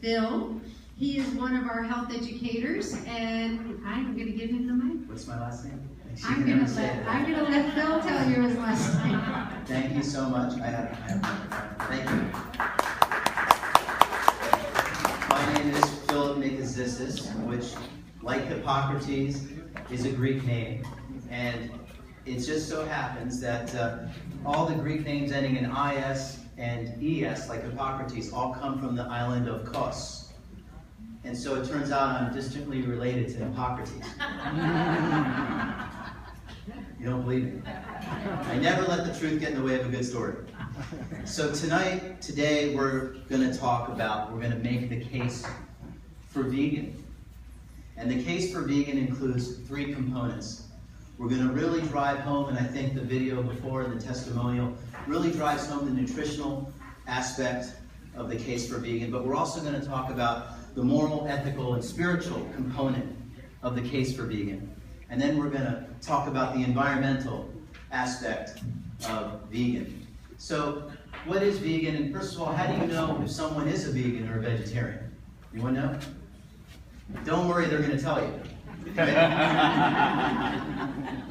Phil. He is one of our health educators, and I'm going to give him the mic. What's my last name? I'm going to let Phil tell you his last name. Thank you so much. Thank you. My name is Phil Nicozisis, which, like Hippocrates, is a Greek name. And it just so happens that all the Greek names ending in is and es, like Hippocrates, all come from the island of Kos. And so it turns out I'm distantly related to Hippocrates. You don't believe me? I never let the truth get in the way of a good story. So today we're going to make the case for vegan. And the case for vegan includes 3 components. We're going to really drive home, and I think the video before, the testimonial, really drives home the nutritional aspect of the case for vegan. But we're also going to talk about the moral, ethical, and spiritual component of the case for vegan. And then we're going to talk about the environmental aspect of vegan. So, what is vegan? And first of all, how do you know if someone is a vegan or a vegetarian? Anyone know? Don't worry, they're going to tell you.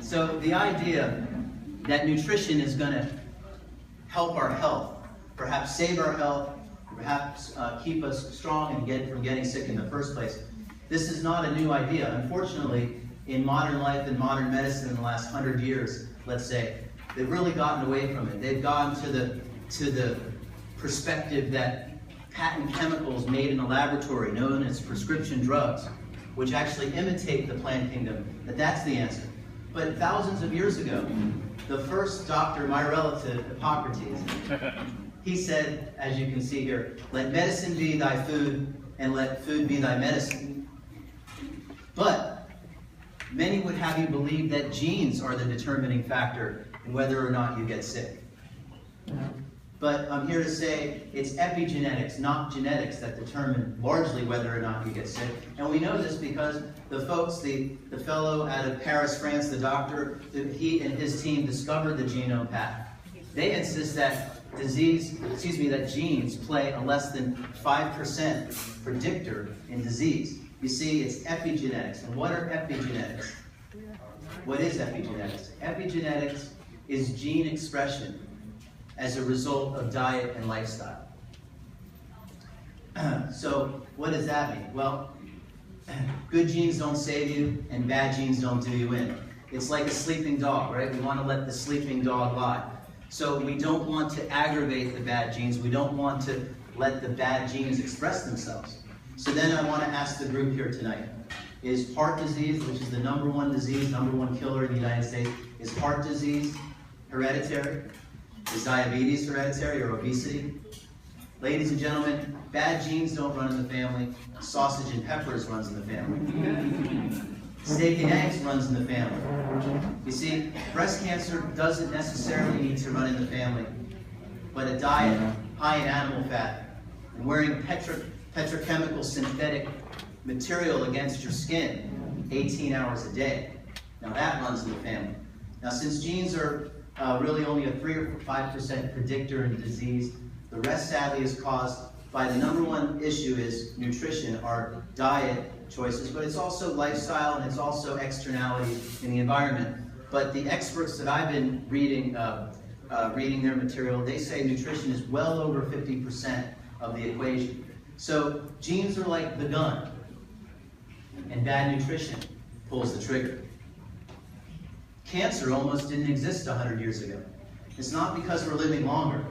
So, the idea that nutrition is going to help our health, perhaps save our health, perhaps keep us strong and from getting sick in the first place. This is not a new idea. Unfortunately, in modern life and modern medicine in the last 100 years, let's say, they've really gotten away from it. They've gone to the perspective that patent chemicals made in a laboratory, known as prescription drugs, which actually imitate the plant kingdom, that's the answer. But thousands of years ago, the first doctor, my relative, Hippocrates, he said, as you can see here, let medicine be thy food, and let food be thy medicine. But many would have you believe that genes are the determining factor in whether or not you get sick. But I'm here to say it's epigenetics, not genetics, that determine largely whether or not you get sick. And we know this because the folks, the fellow out of Paris, France, the doctor, he and his team discovered the genome path. They insist that that genes play a less than 5% predictor in disease. You see, it's epigenetics. And what are epigenetics? What is epigenetics? Epigenetics is gene expression as a result of diet and lifestyle. So, what does that mean? Well, good genes don't save you, and bad genes don't do you in. It's like a sleeping dog, right? We want to let the sleeping dog lie. So we don't want to aggravate the bad genes. We don't want to let the bad genes express themselves. So then I want to ask the group here tonight, is heart disease, which is the #1 disease, #1 killer in the United States, is heart disease hereditary? Is diabetes hereditary or obesity? Ladies and gentlemen, bad genes don't run in the family. Sausage and peppers runs in the family. Steak and eggs runs in the family. You see, breast cancer doesn't necessarily need to run in the family, but a diet high in animal fat and wearing petrochemical synthetic material against your skin 18 hours a day, now that runs in the family. Now, since genes are really only a 3 or 5% predictor in disease, the rest sadly is caused by the #1 issue is nutrition, our diet choices, but it's also lifestyle and it's also externality in the environment. But the experts that I've been reading their material, they say nutrition is well over 50% of the equation. So genes are like the gun, and bad nutrition pulls the trigger. Cancer almost didn't exist 100 years ago. It's not because we're living longer.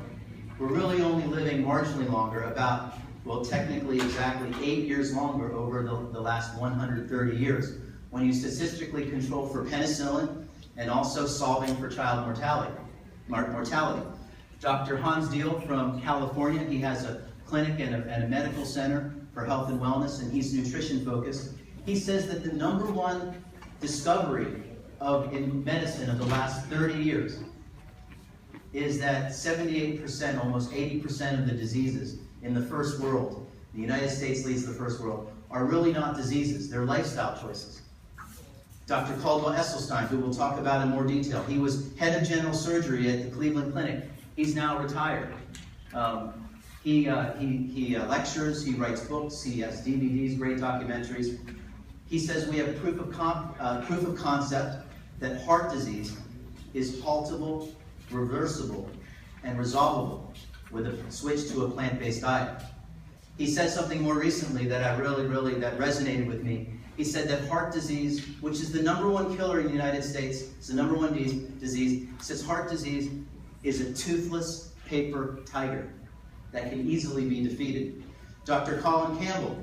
We're really only living marginally longer, about, well, technically exactly 8 years longer over the last 130 years, when you statistically control for penicillin and also solving for child mortality. Dr. Hans Deal from California, he has a clinic and a medical center for health and wellness, and he's nutrition focused. He says that the #1 discovery in medicine of the last 30 years is that 78%, almost 80% of the diseases in the first world, the United States leads the first world, are really not diseases, they're lifestyle choices. Dr. Caldwell Esselstyn, who we'll talk about in more detail, he was head of general surgery at the Cleveland Clinic. He's now retired. He lectures, he writes books, he has DVDs, great documentaries. He says we have proof of concept that heart disease is haltable, reversible, and resolvable with a switch to a plant-based diet. He said something more recently that that resonated with me. He said that heart disease, which is the #1 killer in the United States, it's the #1 disease, he says heart disease is a toothless paper tiger that can easily be defeated. Dr. Colin Campbell,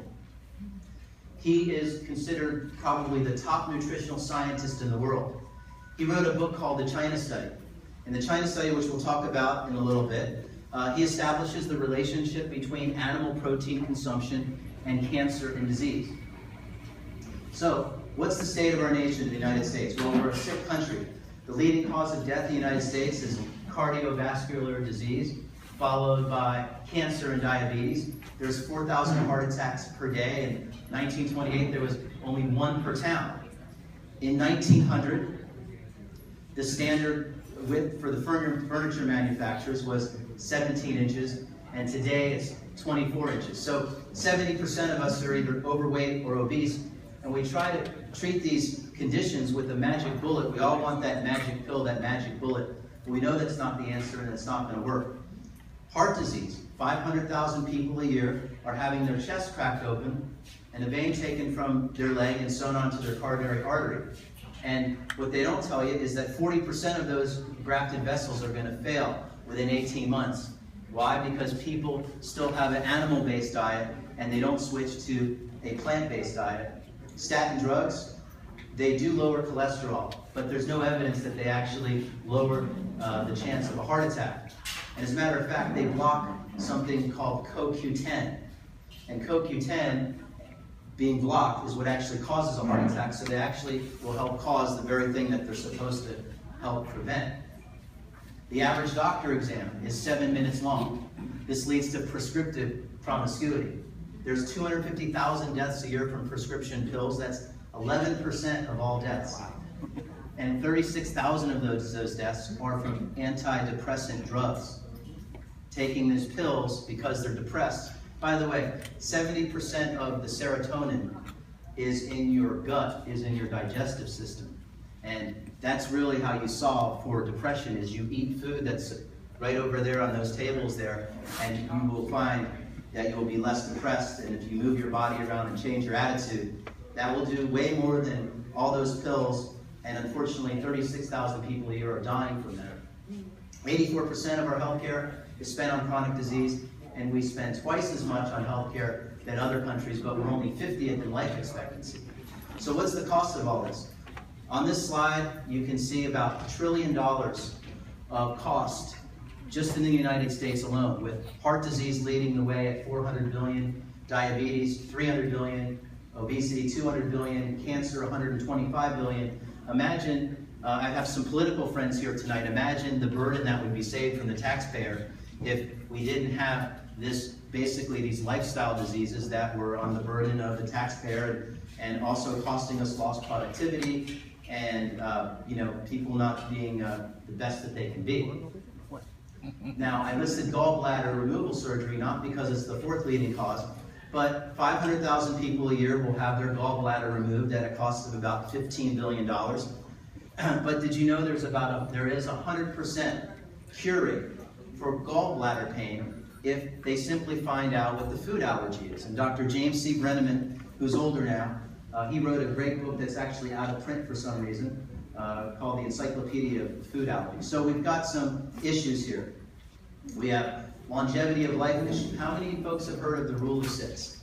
he is considered probably the top nutritional scientist in the world. He wrote a book called The China Study. In the China Study, which we'll talk about in a little bit, he establishes the relationship between animal protein consumption and cancer and disease. So, what's the state of our nation in the United States? Well, we're a sick country. The leading cause of death in the United States is cardiovascular disease, followed by cancer and diabetes. There's 4,000 heart attacks per day. In 1928, there was only 1 per town. In 1900, the standard width for the furniture manufacturers was 17 inches, and today it's 24 inches. So 70% of us are either overweight or obese, and we try to treat these conditions with a magic bullet. We all want that magic pill, that magic bullet. But we know that's not the answer and it's not going to work. Heart disease, 500,000 people a year are having their chest cracked open and a vein taken from their leg and sewn onto their coronary artery. And what they don't tell you is that 40% of those grafted vessels are going to fail within 18 months. Why? Because people still have an animal-based diet and they don't switch to a plant-based diet. Statin drugs, they do lower cholesterol, but there's no evidence that they actually lower the chance of a heart attack. And as a matter of fact, they block something called CoQ10. And CoQ10 being blocked is what actually causes a heart attack, so they actually will help cause the very thing that they're supposed to help prevent. The average doctor exam is 7 minutes long. This leads to prescriptive promiscuity. There's 250,000 deaths a year from prescription pills. That's 11% of all deaths. And 36,000 of those deaths are from antidepressant drugs. Taking these pills because they're depressed. By the way, 70% of the serotonin is in your gut, is in your digestive system. And that's really how you solve for depression, is you eat food that's right over there on those tables there, and you will find that you will be less depressed. And if you move your body around and change your attitude, that will do way more than all those pills. And unfortunately, 36,000 people a year are dying from that. 84% of our healthcare is spent on chronic disease, and we spend twice as much on healthcare than other countries, but we're only 50th in life expectancy. So what's the cost of all this? On this slide, you can see about $1 trillion of cost just in the United States alone, with heart disease leading the way at 400 billion, diabetes 300 billion, obesity 200 billion, cancer 125 billion. Imagine, I have some political friends here tonight, imagine the burden that would be saved from the taxpayer if we didn't have this, basically these lifestyle diseases that were on the burden of the taxpayer and also costing us lost productivity and people not being the best that they can be. Now, I listed gallbladder removal surgery not because it's the 4th leading cause, but 500,000 people a year will have their gallbladder removed at a cost of about $15 billion. But did you know there is a 100% cure rate for gallbladder pain if they simply find out what the food allergy is? And Dr. James C. Brenneman, who's older now, he wrote a great book that's actually out of print for some reason, called the Encyclopedia of Food Allergies. So we've got some issues here. We have longevity of life issue. How many folks have heard of the rule of 6?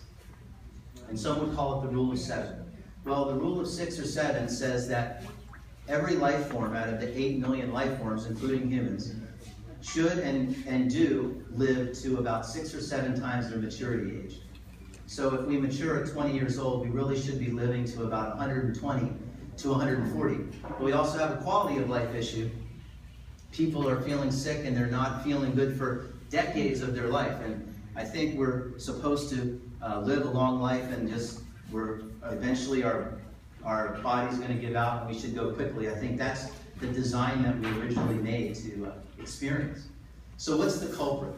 And some would call it the rule of 7. Well, the rule of 6 or 7 says that every life form out of the 8 million life forms, including humans, should and do live to about 6 or 7 times their maturity age. So if we mature at 20 years old, we really should be living to about 120 to 140. But we also have a quality of life issue. People are feeling sick and they're not feeling good for decades of their life. And I think we're supposed to live a long life, and we're eventually our body's going to give out and we should go quickly. I think that's the design that we originally made to experience. So what's the culprit?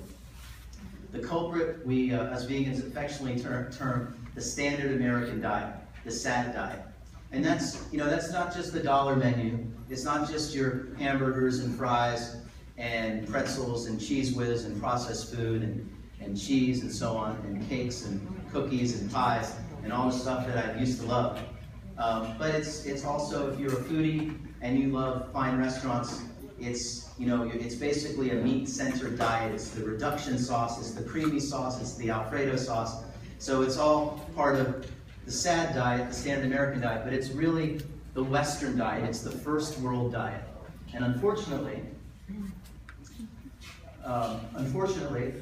The culprit we, as vegans, affectionately term the standard American diet, the SAD diet. And that's, that's not just the dollar menu. It's not just your hamburgers and fries and pretzels and Cheese Whiz and processed food and cheese and so on, and cakes and cookies and pies and all the stuff that I used to love. But it's also, if you're a foodie and you love fine restaurants, it's basically a meat-centered diet. It's the reduction sauce, it's the creamy sauce, it's the Alfredo sauce. So it's all part of the SAD diet, the standard American diet, but it's really the Western diet. It's the first world diet. And unfortunately,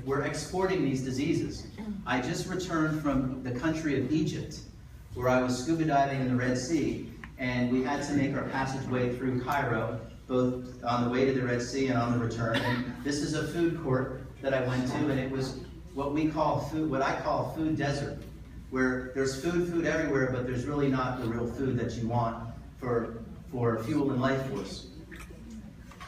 we're exporting these diseases. I just returned from the country of Egypt, where I was scuba diving in the Red Sea, and we had to make our passageway through Cairo, both on the way to the Red Sea and on the return. And this is a food court that I went to, and it was what I call a food desert, where there's food everywhere, but there's really not the real food that you want for fuel and life force.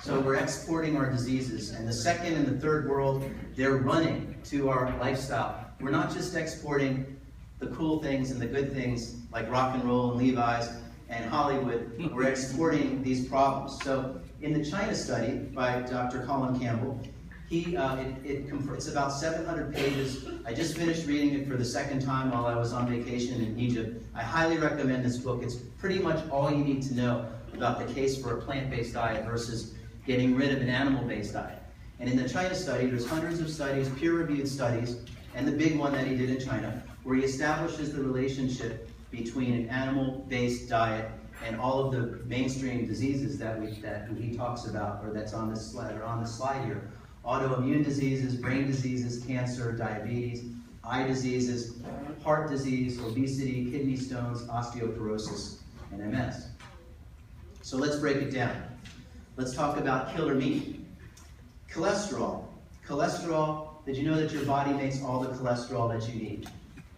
So we're exporting our diseases, and the second and the third world, they're running to our lifestyle. We're not just exporting the cool things and the good things like rock and roll and Levi's and Hollywood. We're exporting these problems. So in the China study by Dr. Colin Campbell, it's about 700 pages. I just finished reading it for the second time while I was on vacation in Egypt. I highly recommend this book. It's pretty much all you need to know about the case for a plant-based diet versus getting rid of an animal-based diet. And in the China study, there's hundreds of studies, peer-reviewed studies, and the big one that he did in China, where he establishes the relationship between an animal-based diet and all of the mainstream diseases that he talks about, or that's on this slide here. Autoimmune diseases, brain diseases, cancer, diabetes, eye diseases, heart disease, obesity, kidney stones, osteoporosis, and MS. So let's break it down. Let's talk about killer meat. Cholesterol. Cholesterol, did you know that your body makes all the cholesterol that you need?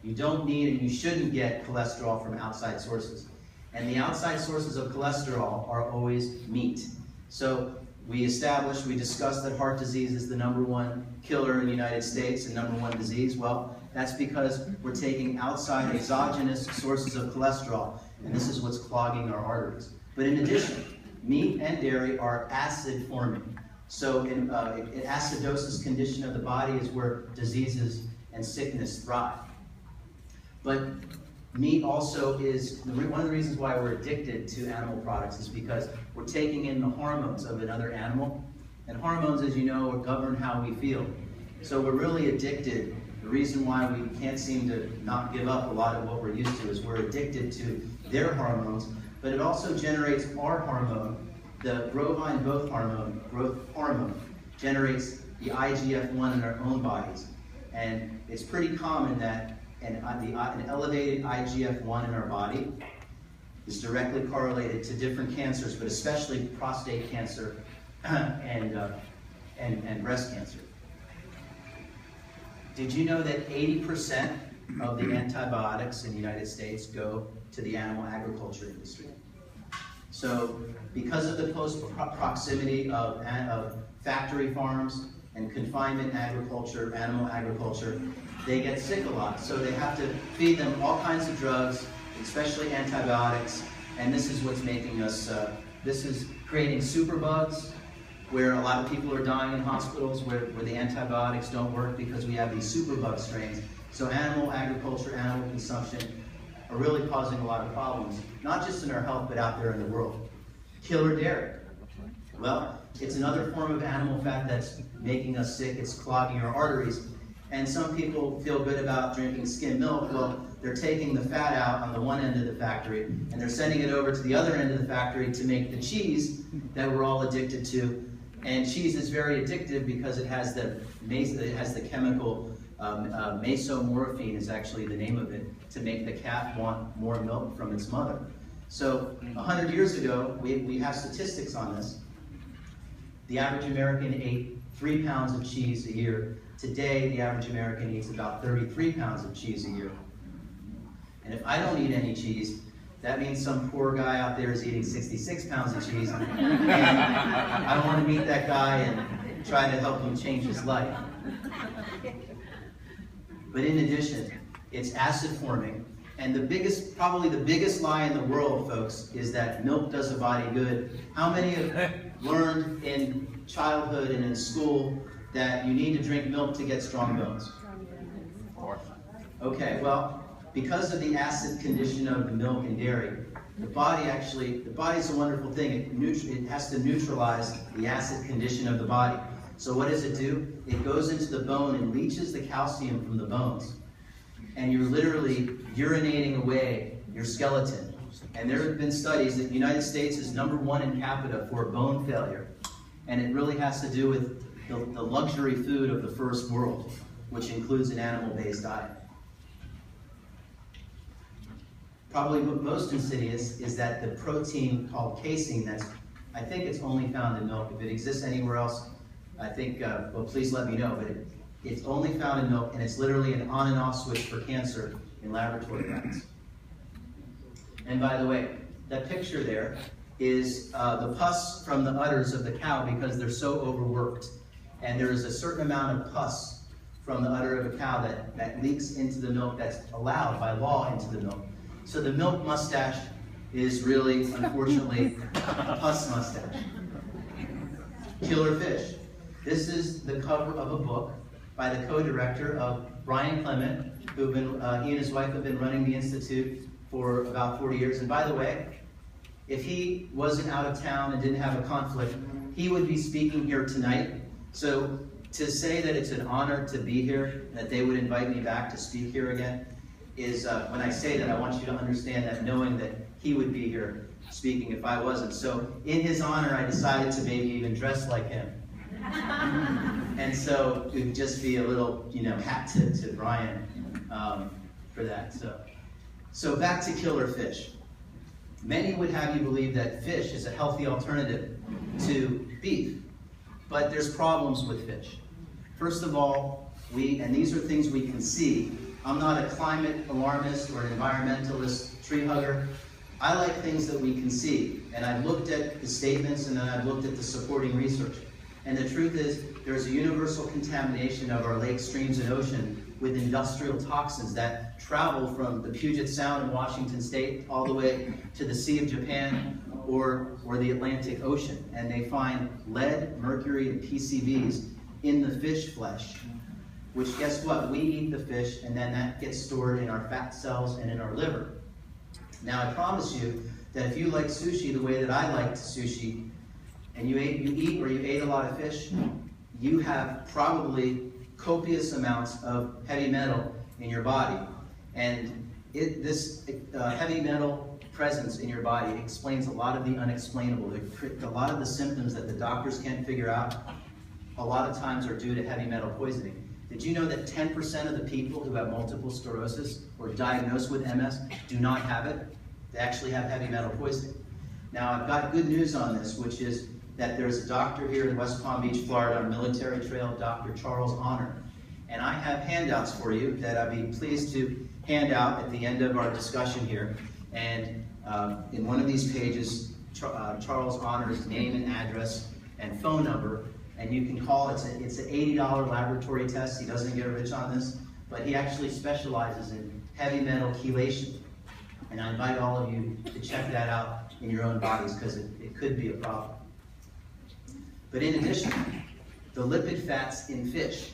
You don't need and you shouldn't get cholesterol from outside sources. And the outside sources of cholesterol are always meat. So we discussed that heart disease is the #1 killer in the United States and #1 disease. Well, that's because we're taking outside exogenous sources of cholesterol, and this is what's clogging our arteries. But in addition, meat and dairy are acid forming. So an acidosis condition of the body is where diseases and sickness thrive. But meat also is, one of the reasons why we're addicted to animal products is because we're taking in the hormones of another animal. And hormones, as you know, govern how we feel. So we're really addicted. The reason why we can't seem to not give up a lot of what we're used to is we're addicted to their hormones, but it also generates our hormone, the bovine growth hormone, generates the IGF-1 in our own bodies. And it's pretty common that an elevated IGF-1 in our body is directly correlated to different cancers, but especially prostate cancer and breast cancer. Did you know that 80% of the antibiotics in the United States go to the animal agriculture industry? So because of the close proximity of factory farms and confinement agriculture, animal agriculture, they get sick a lot. So they have to feed them all kinds of drugs, especially antibiotics, and this is what's making us, this is creating superbugs, where a lot of people are dying in hospitals where the antibiotics don't work because we have these superbug strains. So animal agriculture, animal consumption are really causing a lot of problems, not just in our health, but out there in the world. Killer dairy. Well, it's another form of animal fat that's making us sick. It's clogging our arteries. And some people feel good about drinking skim milk. Well, they're taking the fat out on the one end of the factory, and they're sending it over to the other end of the factory to make the cheese that we're all addicted to. And cheese is very addictive because it has the chemical mesomorphine is actually the name of it, to make the calf want more milk from its mother. So 100 years ago, we have statistics on this. The average American ate 3 pounds of cheese a year. Today, the average American eats about 33 pounds of cheese a year. And if I don't eat any cheese, that means some poor guy out there is eating 66 pounds of cheese. And I want to meet that guy and try to help him change his life. But in addition, it's acid forming. And probably the biggest lie in the world, folks, is that milk does a body good. How many have learned in childhood and in school that you need to drink milk to get strong bones? Okay, well, because of the acid condition of the milk and dairy, the body's a wonderful thing. It has to neutralize the acid condition of the body. So what does it do? It goes into the bone and leaches the calcium from the bones. And you're literally urinating away your skeleton. And there have been studies that the United States is #1 in capita for bone failure. And it really has to do with the luxury food of the first world, which includes an animal-based diet. Probably most insidious is that the protein called casein, I think it's only found in milk. If it exists anywhere else, I think, well, please let me know, but it's only found in milk, and it's literally an on and off switch for cancer in laboratory rats. And by the way, that picture there is the pus from the udders of the cow because they're so overworked. And there is a certain amount of pus from the udder of a cow that leaks into the milk that's allowed by law into the milk. So the milk mustache is really, unfortunately, a pus mustache. Killer fish. This is the cover of a book by the co-director of Brian Clement, he and his wife have been running the Institute for about 40 years. And by the way, if he wasn't out of town and didn't have a conflict, he would be speaking here tonight. So to say that it's an honor to be here, that they would invite me back to speak here again, is when I say that, I want you to understand that, knowing that he would be here speaking if I wasn't. So in his honor, I decided to maybe even dress like him. And so it would just be a little, hat to Brian for that. So back to killer fish. Many would have you believe that fish is a healthy alternative to beef, but there's problems with fish. First of all, and these are things we can see. I'm not a climate alarmist or an environmentalist tree hugger. I like things that we can see. And I've looked at the statements and then I've looked at the supporting research. And the truth is, there's a universal contamination of our lakes, streams, and ocean with industrial toxins that travel from the Puget Sound in Washington State all the way to the Sea of Japan or the Atlantic Ocean. And they find lead, mercury, and PCBs in the fish flesh. Which, guess what? We eat the fish, and then that gets stored in our fat cells and in our liver. Now, I promise you that if you like sushi the way that I liked sushi, and you ate a lot of fish, you have probably copious amounts of heavy metal in your body. And this heavy metal presence in your body explains a lot of the unexplainable. A lot of the symptoms that the doctors can't figure out, a lot of times are due to heavy metal poisoning. Did you know that 10% of the people who have multiple sclerosis or diagnosed with MS do not have it? They actually have heavy metal poisoning. Now, I've got good news on this, which is that there's a doctor here in West Palm Beach, Florida, on Military Trail, Dr. Charles Honor. And I have handouts for you that I'd be pleased to hand out at the end of our discussion here. And in one of these pages, Charles Honor's name and address and phone number. And you can call, it's an $80 laboratory test. He doesn't get rich on this, but he actually specializes in heavy metal chelation. And I invite all of you to check that out in your own bodies because it could be a problem. But in addition, the lipid fats in fish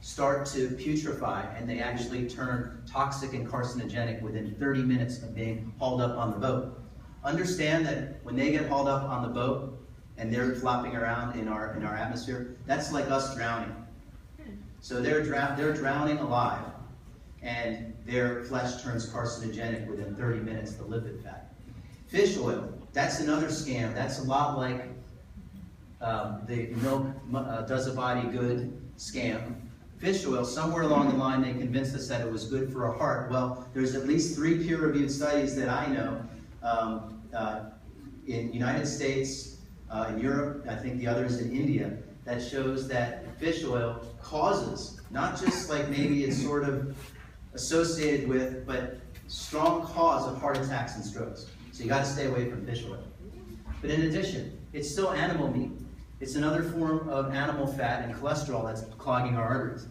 start to putrefy and they actually turn toxic and carcinogenic within 30 minutes of being hauled up on the boat. Understand that when they get hauled up on the boat, and they're flopping around in our atmosphere, that's like us drowning. So they're drowning alive, and their flesh turns carcinogenic within 30 minutes, the lipid fat. Fish oil, that's another scam. That's a lot like the milk does a body good scam. Fish oil, somewhere along the line, they convinced us that it was good for our heart. Well, there's at least 3 peer-reviewed studies that I know in the United States, in Europe, I think the others in India, that shows that fish oil causes, not just like maybe it's sort of associated with, but strong cause of heart attacks and strokes. So you got to stay away from fish oil. But in addition, it's still animal meat. It's another form of animal fat and cholesterol that's clogging our arteries.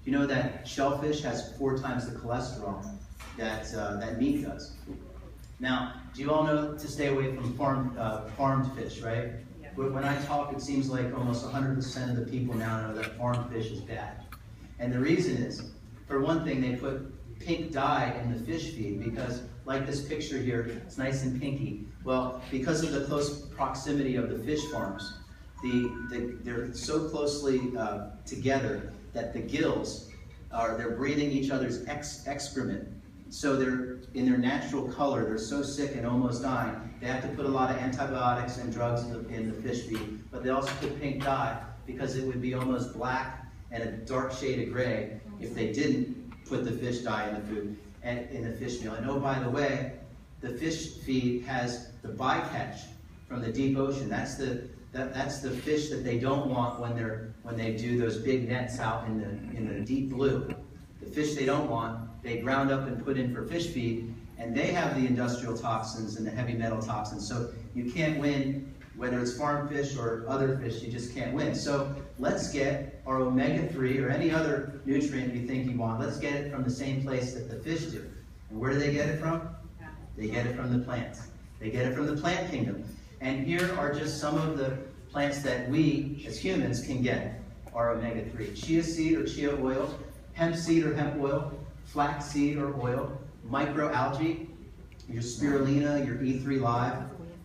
you know that shellfish has 4 times the cholesterol that meat does? Now, do you all know to stay away from farmed fish, right? Yeah. When I talk, it seems like almost 100% of the people now know that farmed fish is bad. And the reason is, for one thing, they put pink dye in the fish feed because, like this picture here, it's nice and pinky. Well, because of the close proximity of the fish farms, they're so closely together that the gills they're breathing each other's excrement. So they're in their natural color, they're so sick and almost dying. They have to put a lot of antibiotics and drugs in the fish feed, but they also put pink dye because it would be almost black and a dark shade of gray if they didn't put the fish dye in the food and in the fish meal. And oh, by the way, the fish feed has the bycatch from the deep ocean. That's the fish that they don't want when they do those big nets out in the deep blue. The fish they don't want, they ground up and put in for fish feed, and they have the industrial toxins and the heavy metal toxins. So you can't win, whether it's farm fish or other fish, you just can't win. So let's get our omega-3 or any other nutrient you think you want, let's get it from the same place that the fish do. And where do they get it from? They get it from the plants. They get it from the plant kingdom. And here are just some of the plants that we, as humans, can get our omega-3. Chia seed or chia oil, hemp seed or hemp oil, flax seed or oil, microalgae, your spirulina, your E3 live,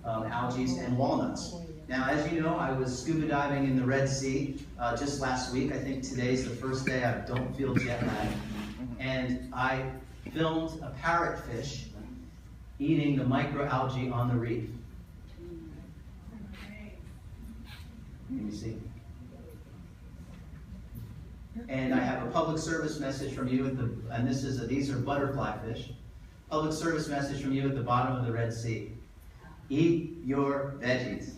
algae, and walnuts. Now, as you know, I was scuba diving in the Red Sea just last week. I think today's the first day I don't feel jet lag. And I filmed a parrotfish eating the microalgae on the reef. Let me see. And I have a public service message from you and these are butterfly fish. Public service message from you at the bottom of the Red Sea. Eat your veggies.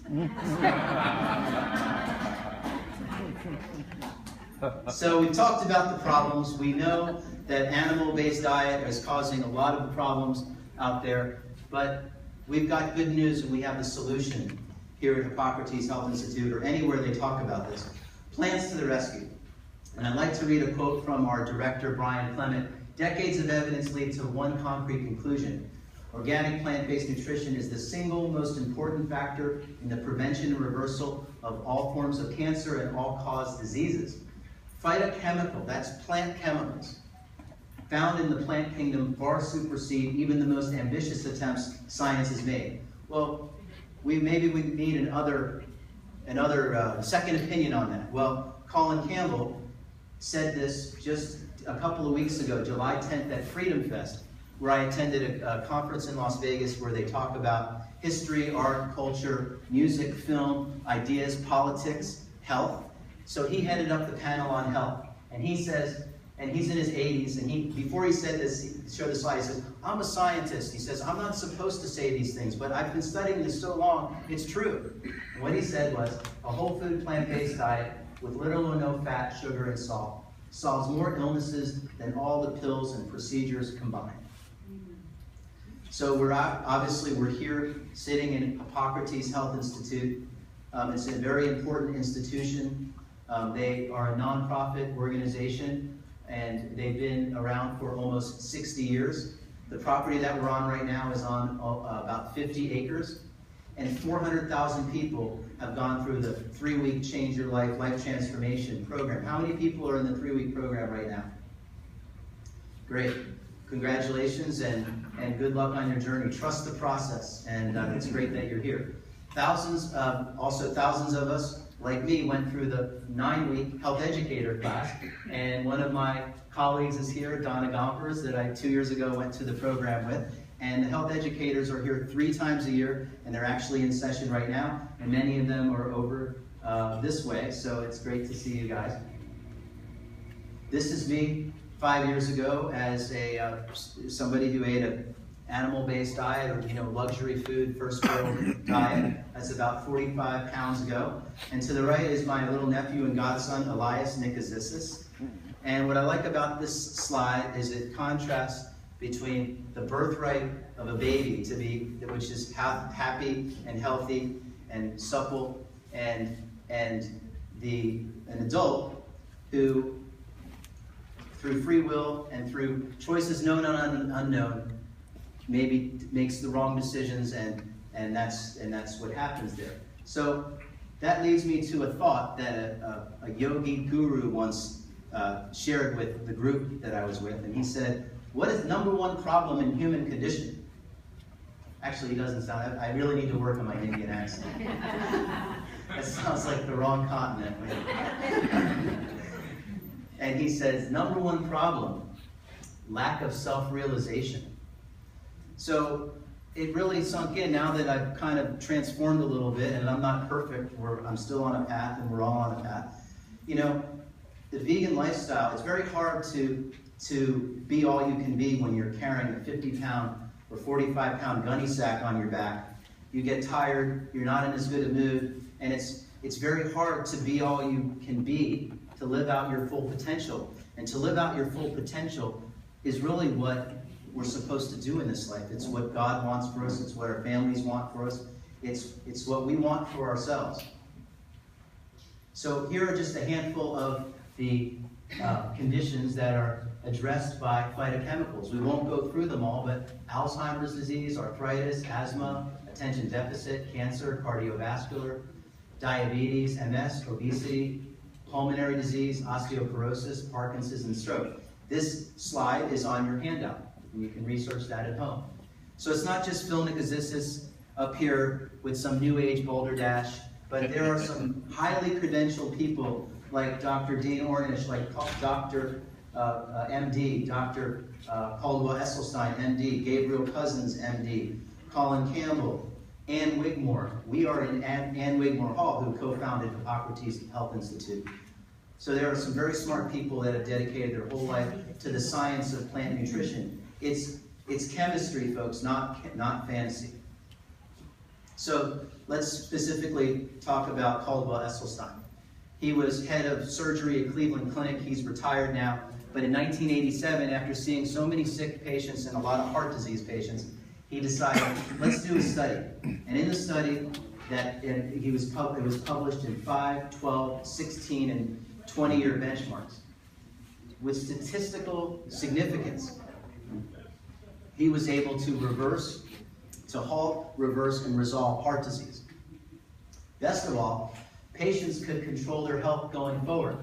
So we talked about the problems. We know that animal-based diet is causing a lot of the problems out there, but we've got good news and we have the solution here at Hippocrates Health Institute or anywhere they talk about this. Plants to the rescue. And I'd like to read a quote from our director, Brian Clement. Decades of evidence lead to one concrete conclusion. Organic plant-based nutrition is the single most important factor in the prevention and reversal of all forms of cancer and all-cause diseases. Phytochemical, that's plant chemicals, found in the plant kingdom far supersede even the most ambitious attempts science has made. Well, maybe we need another second opinion on that. Well, Colin Campbell said this just a couple of weeks ago, July 10th at Freedom Fest, where I attended a conference in Las Vegas where they talk about history, art, culture, music, film, ideas, politics, health. So he headed up the panel on health, and he says, and he's in his 80s, and before he said this, he showed the slide, he says, I'm a scientist. He says, I'm not supposed to say these things, but I've been studying this so long, it's true. And what he said was, a whole food plant-based diet with little or no fat, sugar, and salt solves more illnesses than all the pills and procedures combined. So we're here sitting in Hippocrates Health Institute. It's a very important institution. They are a nonprofit organization, and they've been around for almost 60 years. The property that we're on right now is on about 50 acres, and 400,000 people have gone through the 3-week Change Your Life Transformation program. How many people are in the 3-week program right now? Great. Congratulations and good luck on your journey. Trust the process, and it's great that you're here. Thousands of us, like me, went through the 9-week Health Educator class, and one of my colleagues is here, Donna Gompers, that I 2 years ago went to the program with. And the Health Educators are here 3 times a year, and they're actually in session right now, and many of them are over this way, so it's great to see you guys. This is me 5 years ago as somebody who ate an animal-based diet, or luxury food, first world diet. That's about 45 pounds ago. And to the right is my little nephew and godson, Elias Nicozisis. And what I like about this slide is it contrasts between the birthright of a baby which is happy and healthy and supple, and an adult who through free will and through choices known and unknown, maybe makes the wrong decisions, and that's what happens there. So that leads me to a thought that a yogi guru once shared with the group that I was with, and he said, "What is number one problem in human condition?" Actually, he doesn't sound, I really need to work on my Indian accent. That sounds like the wrong continent. And he says, number one problem, lack of self-realization. So it really sunk in now that I've kind of transformed a little bit, and I'm not perfect, I'm still on a path, and we're all on a path. You know, the vegan lifestyle, it's very hard to be all you can be when you're carrying a 50-pound or 45-pound gunny sack on your back. You get tired, you're not in as good a mood, and it's very hard to be all you can be, to live out your full potential. And to live out your full potential is really what we're supposed to do in this life. It's what God wants for us, it's what our families want for us, it's what we want for ourselves. So here are just a handful of the conditions that are addressed by phytochemicals. We won't go through them all, but Alzheimer's disease, arthritis, asthma, attention deficit, cancer, cardiovascular, diabetes, MS, obesity, pulmonary disease, osteoporosis, Parkinson's, and stroke. This slide is on your handout, and you can research that at home. So it's not just Phil Nicozisis up here with some new age boulder dash, but there are some highly credentialed people like Dr. Dean Ornish, like Dr. MD, Dr. Caldwell Esselstyn, MD, Gabriel Cousins, MD, Colin Campbell, Ann Wigmore. We are in Ann Wigmore Hall, who co-founded Hippocrates Health Institute. So there are some very smart people that have dedicated their whole life to the science of plant nutrition. It's chemistry, folks, not fantasy. So let's specifically talk about Caldwell Esselstyn. He was head of surgery at Cleveland Clinic. He's retired now. But in 1987, after seeing so many sick patients and a lot of heart disease patients, he decided, let's do a study. And in the study, it was published in 5, 12, 16, and 20-year benchmarks. With statistical significance, he was able to halt, reverse, and resolve heart disease. Best of all, patients could control their health going forward.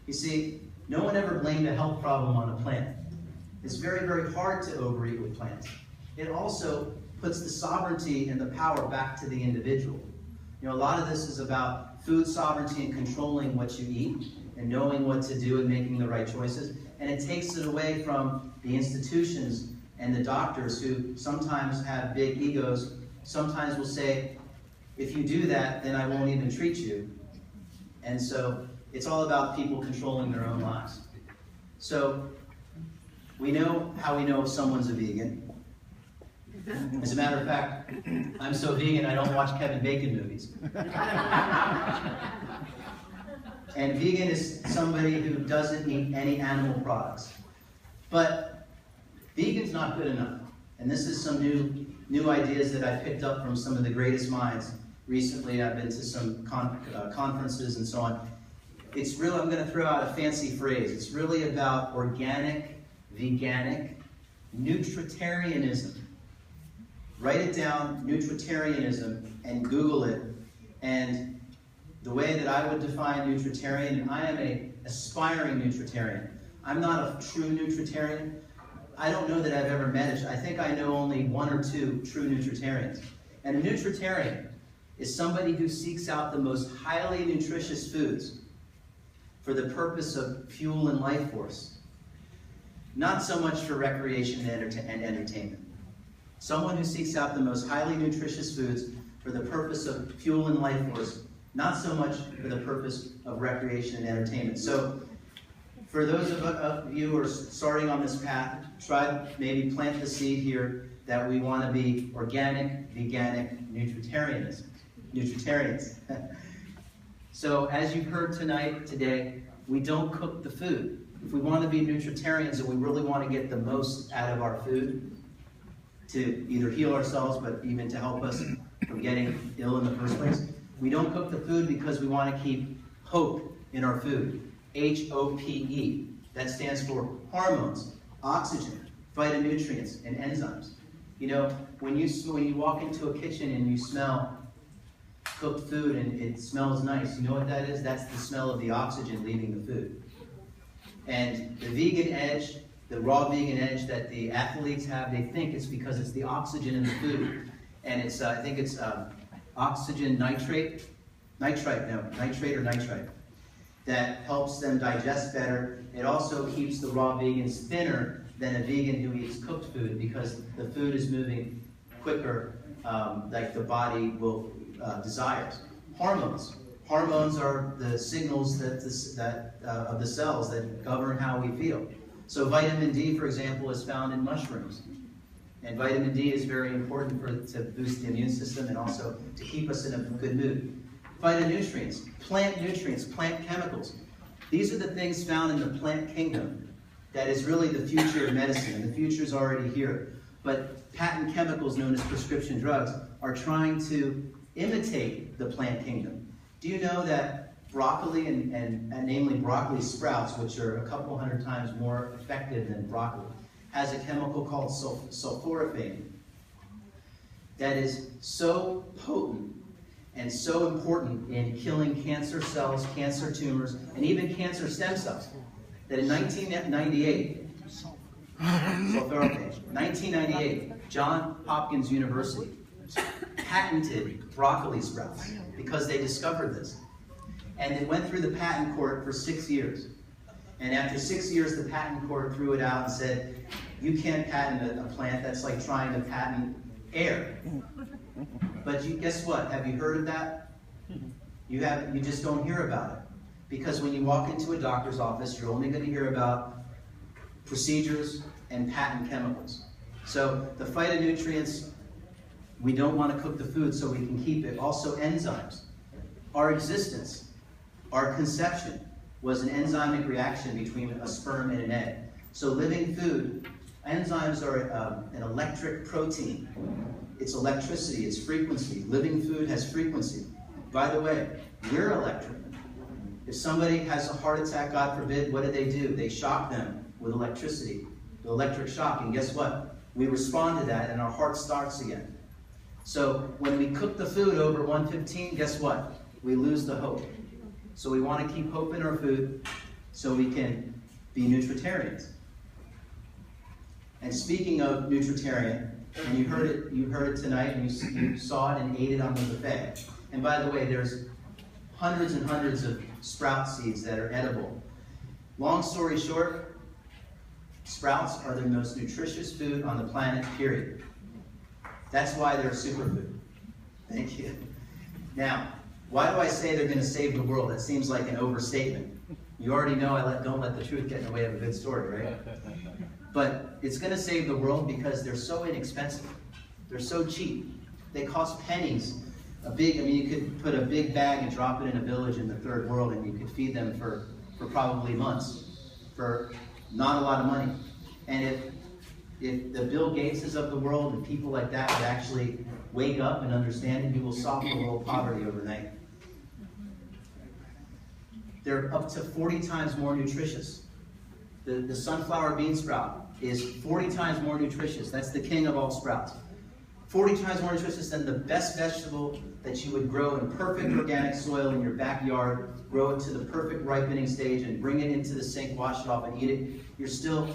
You see, no one ever blamed a health problem on a plant. It's very, very hard to overeat with plants. It also puts the sovereignty and the power back to the individual. You know, a lot of this is about food sovereignty and controlling what you eat and knowing what to do and making the right choices. And it takes it away from the institutions and the doctors who sometimes have big egos, sometimes will say, if you do that, then I won't even treat you. And so it's all about people controlling their own lives. So we know how we know if someone's a vegan. As a matter of fact, I'm so vegan I don't watch Kevin Bacon movies. And vegan is somebody who doesn't eat any animal products. But vegan's not good enough. And this is some new ideas that I picked up from some of the greatest minds. Recently I've been to some conferences and so on. It's really, I'm going to throw out a fancy phrase. It's really about organic, veganic, nutritarianism. Write it down, nutritarianism, and Google it. And the way that I would define nutritarian, I am an aspiring nutritarian. I'm not a true nutritarian. I don't know that I've ever met it. I think I know only 1 or 2 true nutritarians. And a nutritarian is somebody who seeks out the most highly nutritious foods for the purpose of fuel and life force. Not so much for recreation and entertainment. Someone who seeks out the most highly nutritious foods for the purpose of fuel and life force, not so much for the purpose of recreation and entertainment. So, for those of you who are starting on this path, try maybe plant the seed here that we want to be organic, veganic, nutritarians. So, as you've heard today, we don't cook the food. If we want to be nutritarians and we really want to get the most out of our food, to either heal ourselves, but even to help us from getting ill in the first place, we don't cook the food because we want to keep hope in our food. H-O-P-E. That stands for hormones, oxygen, phytonutrients, and enzymes. You know, when you walk into a kitchen and you smell cooked food and it smells nice, you know what that is? That's the smell of the oxygen leaving the food. And the vegan edge, the raw vegan edge that the athletes have, they think it's because it's the oxygen in the food. And it's, I think it's oxygen nitrate or nitrite, that helps them digest better. It also keeps the raw vegans thinner than a vegan who eats cooked food, because the food is moving quicker, like the body will desires. Hormones. Hormones are the signals of the cells that govern how we feel. So vitamin D, for example, is found in mushrooms. And vitamin D is very important to boost the immune system and also to keep us in a good mood. Phytonutrients, plant chemicals. These are the things found in the plant kingdom that is really the future of medicine, and the future is already here. But patent chemicals known as prescription drugs are trying to imitate the plant kingdom. Do you know that broccoli, and namely broccoli sprouts, which are a couple hundred times more effective than broccoli, has a chemical called sulforaphane that is so potent and so important in killing cancer cells, cancer tumors, and even cancer stem cells, that in 1998, Johns Hopkins University patented broccoli sprouts because they discovered this. And it went through the patent court for 6 years. And after 6 years, the patent court threw it out and said, you can't patent a plant. That's like trying to patent air. But guess what? Have you heard of that? You just don't hear about it. Because when you walk into a doctor's office, you're only going to hear about procedures and patent chemicals. So the phytonutrients, we don't want to cook the food so we can keep it. Also enzymes. Our existence, our conception, was an enzymic reaction between a sperm and an egg. So living food, enzymes are an electric protein. It's electricity, it's frequency. Living food has frequency. By the way, we're electric. If somebody has a heart attack, God forbid, what do? They shock them with electricity, the electric shock, and guess what? We respond to that and our heart starts again. So when we cook the food over 115, guess what? We lose the hope. So we want to keep hope in our food so we can be nutritarians. And speaking of nutritarian, and you heard it tonight, and you saw it and ate it on the buffet. And by the way, there's hundreds and hundreds of sprout seeds that are edible. Long story short, sprouts are the most nutritious food on the planet, period. That's why they're a superfood. Thank you. Now, why do I say they're going to save the world? That seems like an overstatement. You already know don't let the truth get in the way of a good story, right? But it's going to save the world because they're so inexpensive. They're so cheap. They cost pennies. You could put a big bag and drop it in a village in the third world, and you could feed them for probably months for not a lot of money. And if the Bill Gateses of the world and people like that would actually wake up and understand it, you will solve the world poverty overnight. They're up to 40 times more nutritious. The sunflower bean sprout is 40 times more nutritious. That's the king of all sprouts. 40 times more nutritious than the best vegetable that you would grow in perfect organic soil in your backyard, grow it to the perfect ripening stage and bring it into the sink, wash it off and eat it. You're still,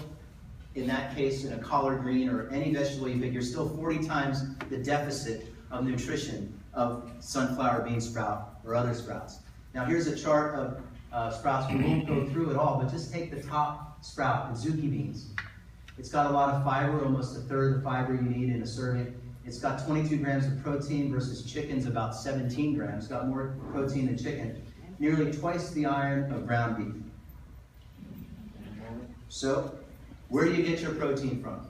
in that case, in a collard green or any vegetable you pick, you're still 40 times the deficit of nutrition of sunflower bean sprout or other sprouts. Now here's a chart of sprouts. We won't go through it all, but just take the top sprout, the zucchini beans. It's got a lot of fiber, almost a third of the fiber you need in a serving. It's got 22 grams of protein versus chicken's about 17 grams. It's got more protein than chicken. Nearly twice the iron of ground beef. So, where do you get your protein from?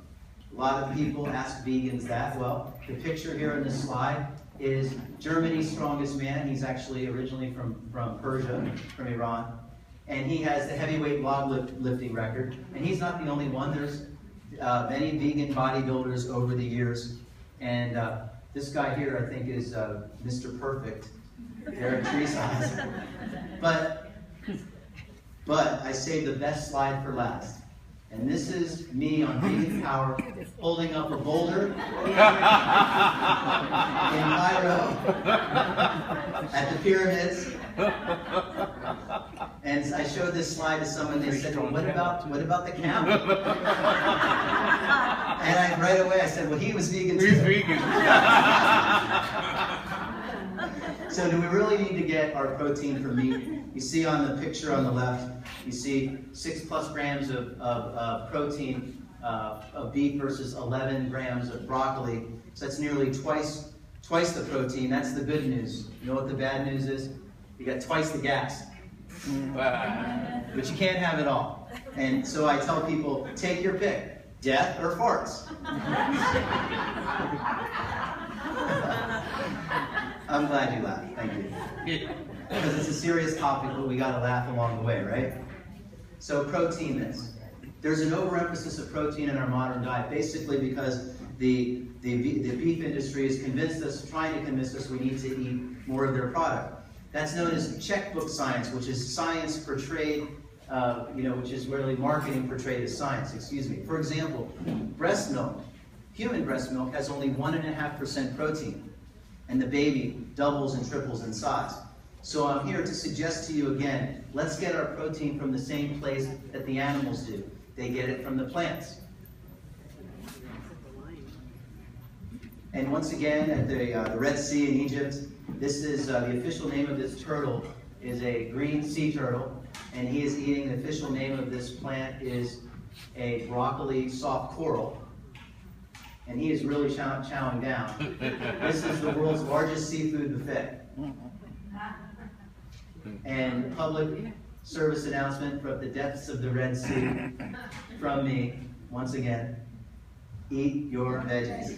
A lot of people ask vegans that. Well, the picture here on this slide is Germany's strongest man. He's actually originally from Persia, from Iran. And he has the heavyweight log lifting record. And he's not the only one. There's many vegan bodybuilders over the years. And this guy here, I think, is Mr. Perfect, Eric Treesize. But I saved the best slide for last. And this is me on Vegan Power holding up a boulder in Cairo at the pyramids. And I showed this slide to someone. They said, well, what about the cow? And right away I said, well, he was vegan too. He's vegan. So do we really need to get our protein from meat? You see on the picture on the left, you see 6+ grams of protein of beef versus 11 grams of broccoli. So that's nearly twice the protein. That's the good news. You know what the bad news is? You got twice the gas. But you can't have it all. And so I tell people, take your pick, death or farts. I'm glad you laughed. Thank you. Because it's a serious topic, but we got to laugh along the way, right? So protein is. There's an overemphasis of protein in our modern diet, basically because the beef industry has trying to convince us we need to eat more of their product. That's known as checkbook science, which is science portrayed, which is really marketing portrayed as science, excuse me. For example, breast milk, human breast milk has only 1.5% protein, and the baby doubles and triples in size. So I'm here to suggest to you again, let's get our protein from the same place that the animals do. They get it from the plants. And once again, at the Red Sea in Egypt, this is the official name of this turtle is a green sea turtle, and he is eating, the official name of this plant is a broccoli soft coral, and he is really chowing down. This is the world's largest seafood buffet. And public service announcement from the depths of the Red Sea from me, once again, eat your veggies.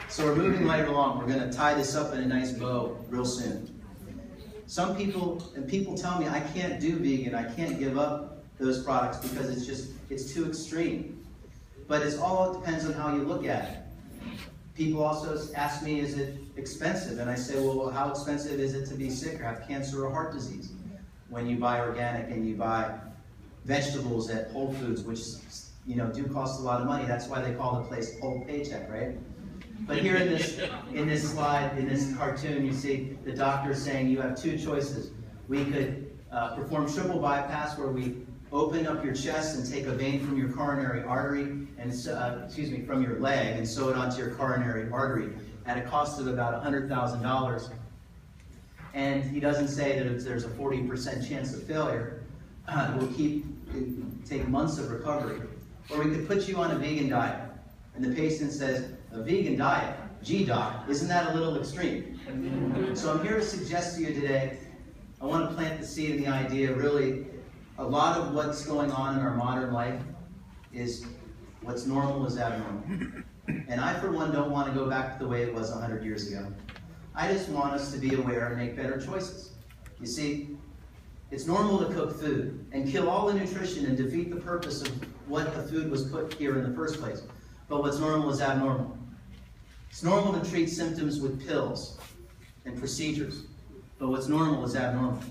So we're moving right along. We're going to tie this up in a nice bow real soon. Some people tell me I can't do vegan, I can't give up those products because it's too extreme. But it depends on how you look at it. People also ask me, is it expensive? And I say, well, how expensive is it to be sick or have cancer or heart disease? When you buy organic and you buy vegetables at Whole Foods, which do cost a lot of money. That's why they call the place Whole Paycheck, right? But here in this slide, in this cartoon, you see the doctor saying you have two choices. We could perform triple bypass, where we open up your chest and take a vein from your coronary artery, and from your leg, and sew it onto your coronary artery at a cost of about $100,000. And he doesn't say that there's a 40% chance of failure. It will take months of recovery. Or we could put you on a vegan diet, and the patient says, a vegan diet? Gee, doc, isn't that a little extreme? So I'm here to suggest to you today, I want to plant the seed in the idea, really, a lot of what's going on in our modern life is what's normal is abnormal. And I, for one, don't want to go back to the way it was 100 years ago. I just want us to be aware and make better choices. You see, it's normal to cook food and kill all the nutrition and defeat the purpose of what the food was put here in the first place. But what's normal is abnormal. It's normal to treat symptoms with pills and procedures. But what's normal is abnormal.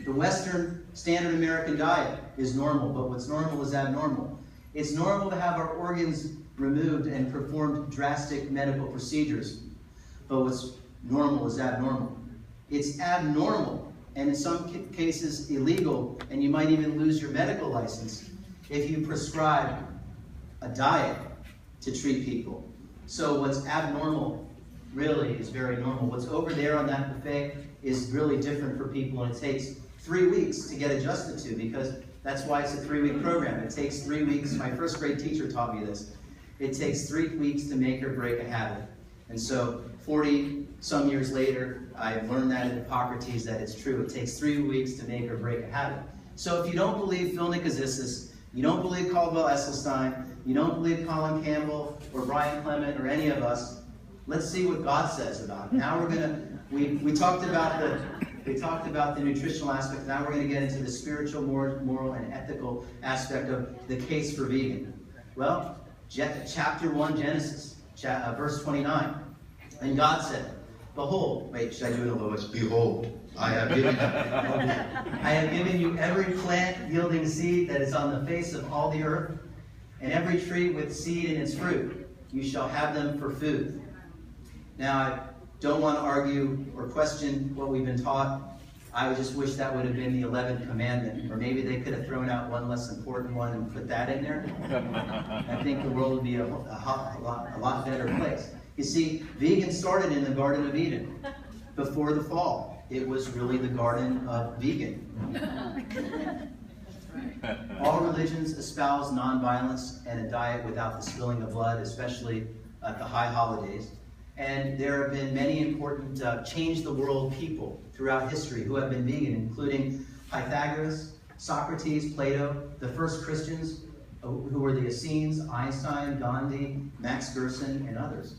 The Western standard American diet is normal, but what's normal is abnormal. It's normal to have our organs removed and performed drastic medical procedures, but what's normal is abnormal. It's abnormal, and in some cases illegal, and you might even lose your medical license if you prescribe a diet to treat people. So what's abnormal really is very normal. What's over there on that buffet is really different for people, and it takes 3 weeks to get adjusted to, because that's why it's a 3-week program. It takes 3 weeks. My first grade teacher taught me this. It takes 3 weeks to make or break a habit. And so 40-some years later, I've learned that in Hippocrates that it's true. It takes 3 weeks to make or break a habit. So if you don't believe Phil Nicozisis, you don't believe Caldwell Esselstyn, you don't believe Colin Campbell or Brian Clement or any of us, let's see what God says about it. Now we talked about the nutritional aspect. Now we're going to get into the spiritual, moral, and ethical aspect of the case for vegan. Well, chapter 1, Genesis, verse 29. And God said, behold, wait, should I do it a little bit? Behold, I have given you. I have given you every plant yielding seed that is on the face of all the earth, and every tree with seed in its fruit. You shall have them for food. Now, I don't want to argue or question what we've been taught. I would just wish that would have been the 11th commandment, or maybe they could have thrown out one less important one and put that in there. I think the world would be a lot better place. You see, vegan started in the Garden of Eden before the fall. It was really the Garden of Vegan. All religions espouse nonviolence and a diet without the spilling of blood, especially at the high holidays. And there have been many important change-the-world people throughout history who have been vegan, including Pythagoras, Socrates, Plato, the first Christians, who were the Essenes, Einstein, Gandhi, Max Gerson, and others.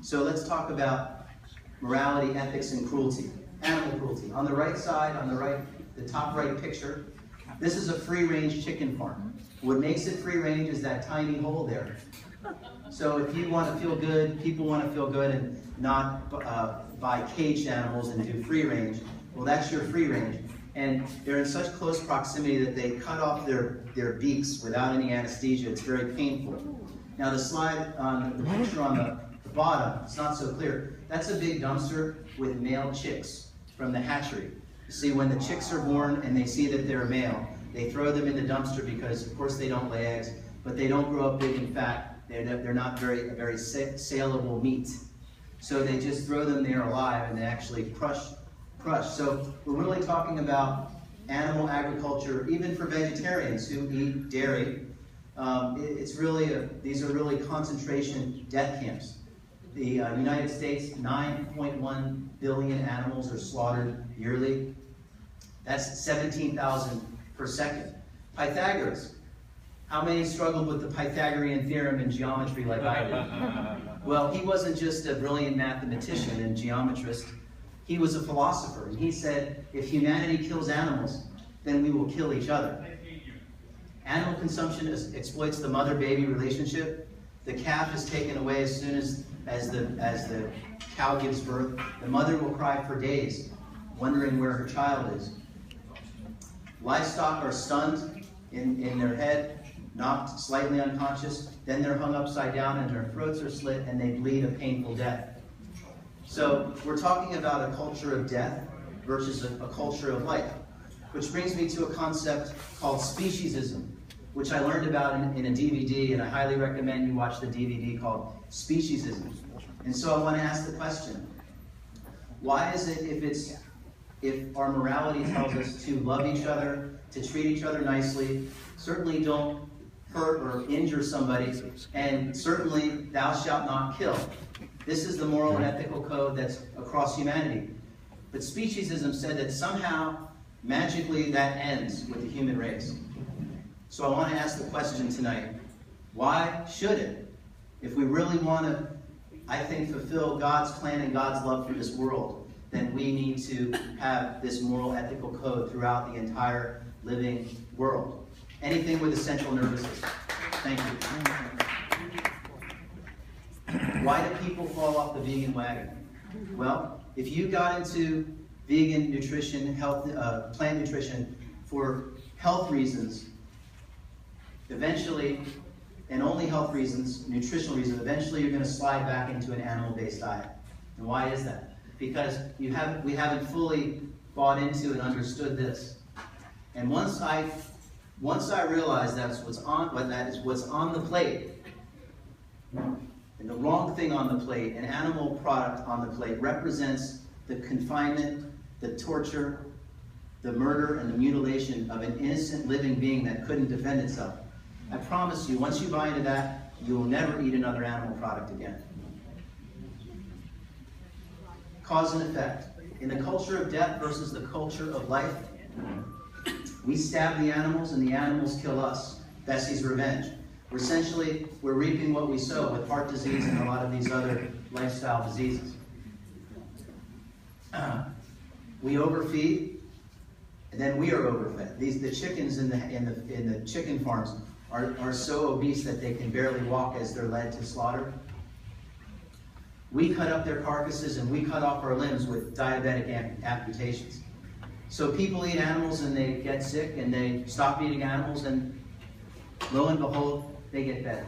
So let's talk about morality, ethics, and cruelty. Animal cruelty. On the right side, the top right picture, this is a free-range chicken farm. What makes it free-range is that tiny hole there. So if you want to feel good, people want to feel good and not buy caged animals and do free-range, well, that's your free-range. And they're in such close proximity that they cut off their beaks without any anesthesia. It's very painful. Now the slide on the picture on the bottom, it's not so clear. That's a big dumpster with male chicks from the hatchery. You see, when the chicks are born and they see that they're male, they throw them in the dumpster because, of course, they don't lay eggs, but they don't grow up big and fat. They're not very saleable meat. So they just throw them there alive and they actually crush. So we're really talking about animal agriculture, even for vegetarians who eat dairy. These are really concentration death camps. The United States, 9.1 billion animals are slaughtered yearly. That's 17,000 per second. Pythagoras. How many struggled with the Pythagorean theorem in geometry like I did? Well, he wasn't just a brilliant mathematician and geometrist. He was a philosopher, and he said, if humanity kills animals, then we will kill each other. Animal consumption exploits the mother-baby relationship. The calf is taken away as soon as the cow gives birth. The mother will cry for days, wondering where her child is. Livestock are stunned in their head, knocked slightly unconscious, then they're hung upside down and their throats are slit and they bleed a painful death. So we're talking about a culture of death versus a culture of life, which brings me to a concept called speciesism, which I learned about in a DVD, and I highly recommend you watch the DVD called Speciesism. And so I want to ask the question, why is it if our morality tells us to love each other, to treat each other nicely, certainly don't hurt or injure somebody, and certainly thou shalt not kill. This is the moral and ethical code that's across humanity. But speciesism said that somehow, magically, that ends with the human race. So I want to ask the question tonight, why should it? If we really want to, I think, fulfill God's plan and God's love for this world, then we need to have this moral ethical code throughout the entire living world. Anything with a central nervous system. Thank you. Why do people fall off the vegan wagon? Well, if you got into vegan nutrition, plant nutrition for health reasons, eventually, and only health reasons, nutritional reasons, eventually you're going to slide back into an animal-based diet. And why is that? Because we haven't fully bought into and understood this. And once I realized that's what's on the plate, and the wrong thing on the plate, an animal product on the plate, represents the confinement, the torture, the murder, and the mutilation of an innocent living being that couldn't defend itself. I promise you, once you buy into that, you will never eat another animal product again. Cause and effect. In the culture of death versus the culture of life, we stab the animals and the animals kill us. Bessie's revenge. We're reaping what we sow with heart disease and a lot of these other lifestyle diseases. We overfeed, and then we are overfed. The chickens in the chicken farms are so obese that they can barely walk as they're led to slaughter. We cut up their carcasses and we cut off our limbs with diabetic amputations. So people eat animals and they get sick, and they stop eating animals, and lo and behold, they get better.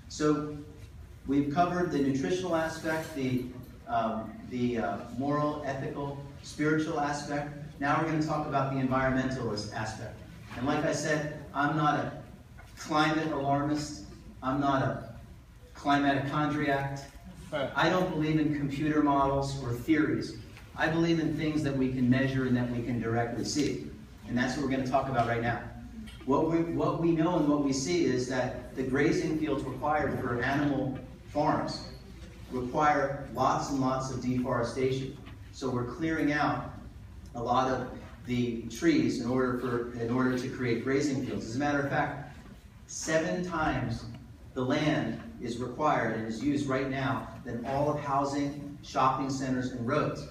So we've covered the nutritional aspect, the moral, ethical, spiritual aspect. Now we're going to talk about the environmentalist aspect. And like I said, I'm not a climate alarmist. I'm not a climatocondriac. I don't believe in computer models or theories. I believe in things that we can measure and that we can directly see. And that's what we're going to talk about right now. What we know and what we see is that the grazing fields required for animal farms require lots and lots of deforestation. So we're clearing out a lot of the trees in order to create grazing fields. As a matter of fact, 7 times the land is required and is used right now than all of housing, shopping centers, and roads.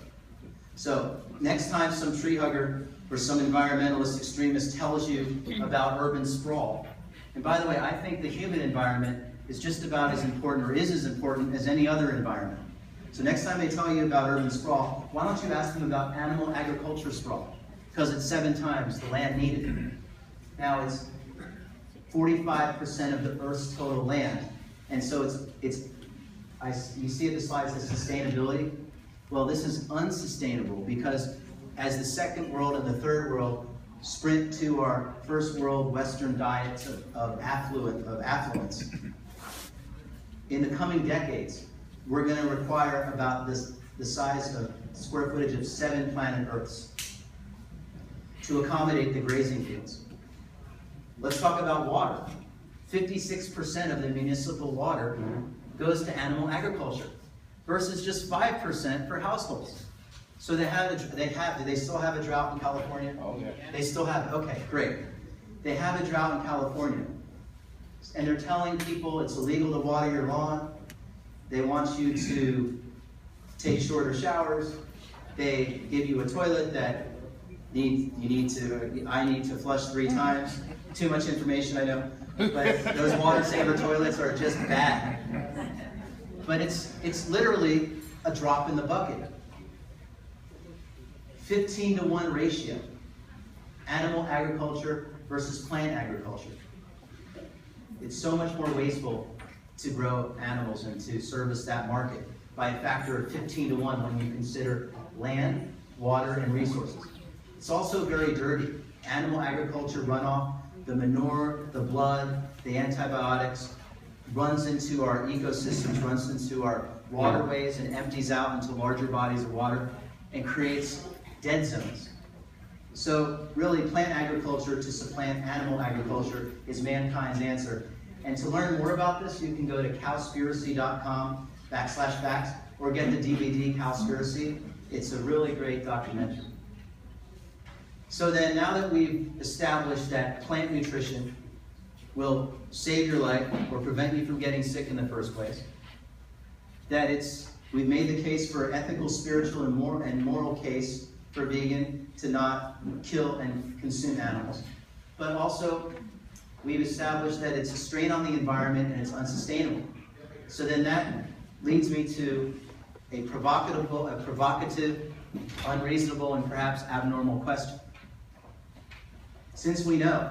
So next time some tree hugger or some environmentalist extremist tells you about urban sprawl, and by the way, I think the human environment is just about as important, or is as important, as any other environment. So next time they tell you about urban sprawl, why don't you ask them about animal agriculture sprawl? Because it's 7 times the land needed. Now it's 45% of the Earth's total land. And so you see at the slides the sustainability. Well, this is unsustainable, because as the second world and the third world sprint to our first world Western diets of affluence, in the coming decades, we're going to require about the size of square footage of 7 planet Earths to accommodate the grazing fields. Let's talk about water. 56% of the municipal water goes to animal agriculture versus just 5% for households. So do they still have a drought in California? Oh, yeah. They still have, okay, great. They have a drought in California. And they're telling people it's illegal to water your lawn. They want you to take shorter showers. They give you a toilet that I need to flush 3 times. Too much information, I know. But those water saver toilets are just bad. But it's literally a drop in the bucket. 15-to-1 ratio. Animal agriculture versus plant agriculture. It's so much more wasteful to grow animals and to service that market by a factor of 15-to-1 when you consider land, water, and resources. It's also very dirty. Animal agriculture runoff, the manure, the blood, the antibiotics, runs into our ecosystems, runs into our waterways, and empties out into larger bodies of water and creates dead zones. So really, plant agriculture to supplant animal agriculture is mankind's answer. And to learn more about this, you can go to cowspiracy.com/facts or get the DVD Cowspiracy. It's a really great documentary. So then, now that we've established that plant nutrition will save your life or prevent you from getting sick in the first place, that we've made the case for ethical, spiritual, and moral case for vegan to not kill and consume animals. But also, we've established that it's a strain on the environment and it's unsustainable. So then that leads me to a provocative, unreasonable, and perhaps abnormal question. Since we know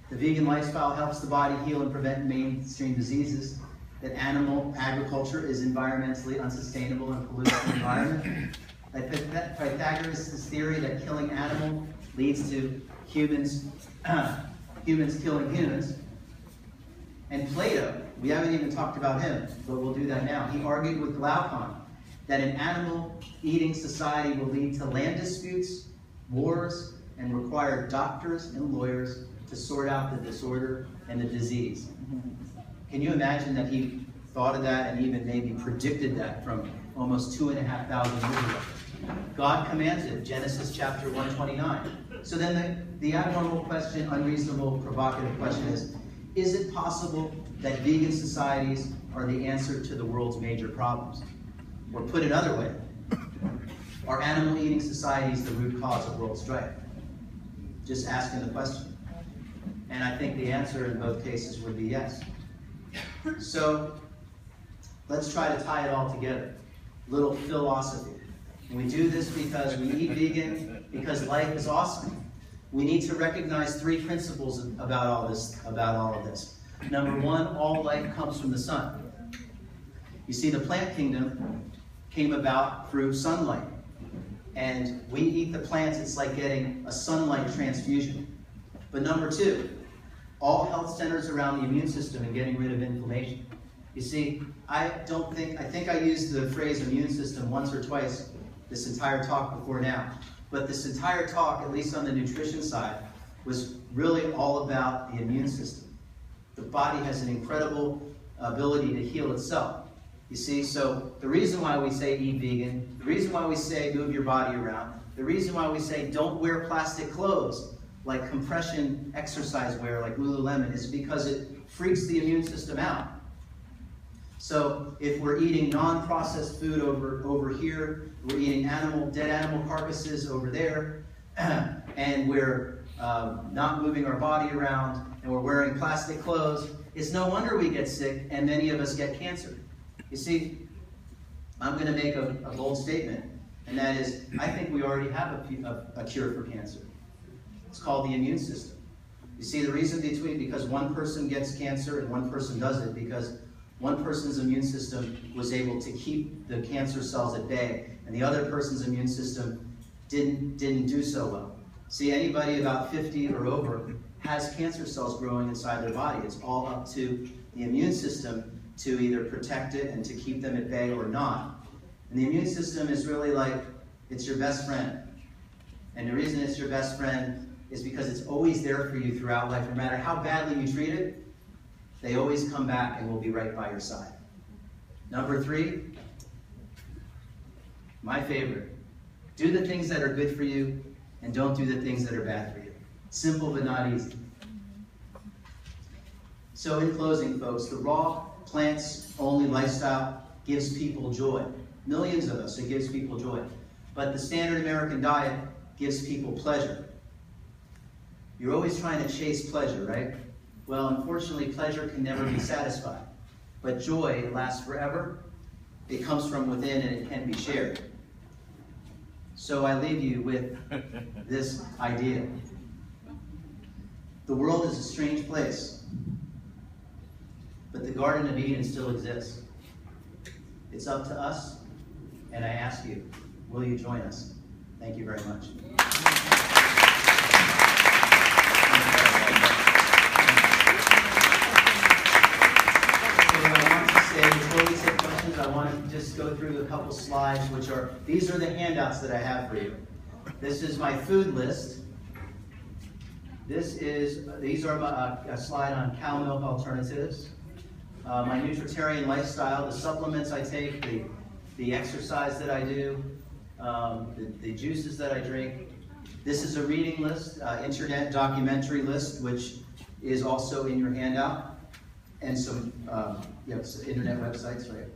the vegan lifestyle helps the body heal and prevent mainstream diseases, that animal agriculture is environmentally unsustainable and pollutes the environment, that Pythagoras' theory that killing animal leads to humans killing humans, and Plato, we haven't even talked about him, but we'll do that now. He argued with Glaucon that an animal-eating society will lead to land disputes, wars, and require doctors and lawyers to sort out the disorder and the disease. Can you imagine that he thought of that and even maybe predicted that from almost 2,500 years ago? God commanded, Genesis chapter 129. So then the abnormal question, unreasonable, provocative question is it possible that vegan societies are the answer to the world's major problems? Or put another way, are animal-eating societies the root cause of world strife? Just asking the question. And I think the answer in both cases would be yes. So let's try to tie it all together. Little philosophy. And we do this because we eat vegan, because life is awesome. We need to recognize 3 principles about all of this. Number 1, all life comes from the sun. You see, the plant kingdom came about through sunlight. And we eat the plants, it's like getting a sunlight transfusion. But number 2, all health centers around the immune system and getting rid of inflammation. You see, I think I used the phrase immune system once or twice this entire talk before now. But this entire talk, at least on the nutrition side, was really all about the immune system. The body has an incredible ability to heal itself. You see, so the reason why we say eat vegan, the reason why we say move your body around, the reason why we say don't wear plastic clothes like compression exercise wear like Lululemon is because it freaks the immune system out. So if we're eating non-processed food over here, we're eating dead animal carcasses over there, and we're not moving our body around, and we're wearing plastic clothes, it's no wonder we get sick and many of us get cancer. You see, I'm going to make a bold statement, and that is, I think we already have a cure for cancer. It's called the immune system. You see, the reason because one person gets cancer and one person doesn't, because one person's immune system was able to keep the cancer cells at bay, and the other person's immune system didn't do so well. See, anybody about 50 or over has cancer cells growing inside their body. It's all up to the immune system to either protect it and to keep them at bay or not. And the immune system is really like, it's your best friend. And the reason it's your best friend is because it's always there for you throughout life. No matter how badly you treat it, they always come back and will be right by your side. Number 3, my favorite. Do the things that are good for you and don't do the things that are bad for you. Simple but not easy. So in closing, folks, the raw, plants-only lifestyle gives people joy. Millions of us, it gives people joy. But the standard American diet gives people pleasure. You're always trying to chase pleasure, right? Well, unfortunately, pleasure can never be satisfied. But joy, it lasts forever. It comes from within and it can be shared. So I leave you with this idea. The world is a strange place, but the Garden of Eden still exists. It's up to us, and I ask you, will you join us? Thank you very much. Before we take questions, I want to just go through a couple slides, these are the handouts that I have for you. This is my food list. These are a slide on cow milk alternatives. My nutritarian lifestyle, the supplements I take, the exercise that I do, the juices that I drink. This is a reading list, internet documentary list, which is also in your handout. And some internet websites, right?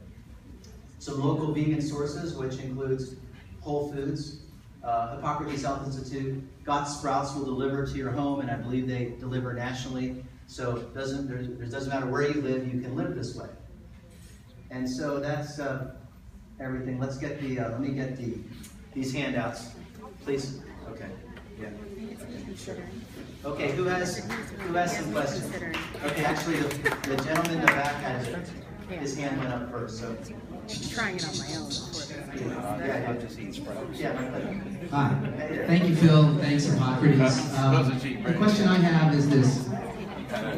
Some local vegan sources, which includes Whole Foods, Hippocrates Health Institute, Got Sprouts will deliver to your home, and I believe they deliver nationally. So it doesn't matter where you live, you can live this way. And so that's everything. Let's get let me get these handouts, please. Okay. Yeah. Okay, who has some questions? Okay, actually the gentleman in the back had his hand went up first, so. I'm trying it on my own. Yeah, just eat sprouts. Yeah, my pleasure. Hi. Thank you, Phil. Thanks, Hippocrates. The question I have is this.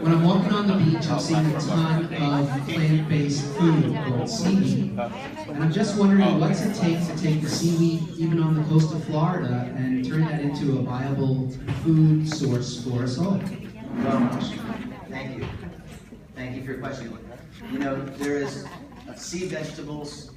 When I'm walking on the beach, I'm seeing a ton of plant-based food called seaweed. And I'm just wondering, what's it take to take the seaweed, even on the coast of Florida, and turn that into a viable food source for us all? Well, thank you. Thank you for your question. You know, there is sea vegetables